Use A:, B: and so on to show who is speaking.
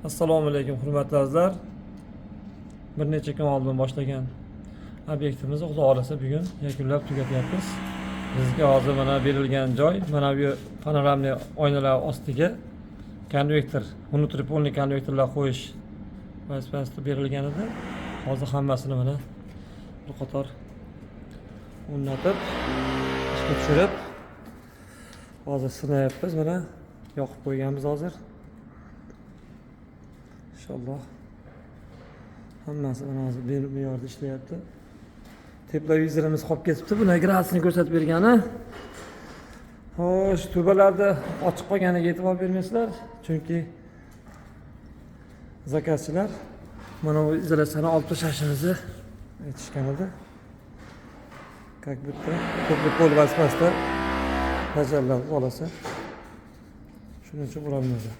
A: Assalomu alaykum hurmatli azizlar. Bir necha kun oldin boshlagan obyektimizni Xudo xolasa bugun yakunlab tugatyapmiz. Bizga hozir mana berilgan joy, mana bu panoramli oynalar ostiga konvektor, unutripolniy konvektorlar qo'yish vazifasi berilgan edi. Hozir hammasini mana bir qator o'rnatib, ishga tushirib, hozir sinayapmiz. Mana yoqib qo'yganmiz hozir. İnşallah hammasi mana hozir bu yerda ishlayapti. Televizorimiz qolib ketibdi. Buni grafini ko'rsatib bergani. Xo'sh, tubalarda ochiq qolganiga e'tibor bermaysizlar, chunki zakazchilar mana bu izolyatsiyani olib tashlashimizni aytishgan edi. Как будто ko'prik pol vazifasida bajariladi xolasa. Shuning uchun urilmaydi.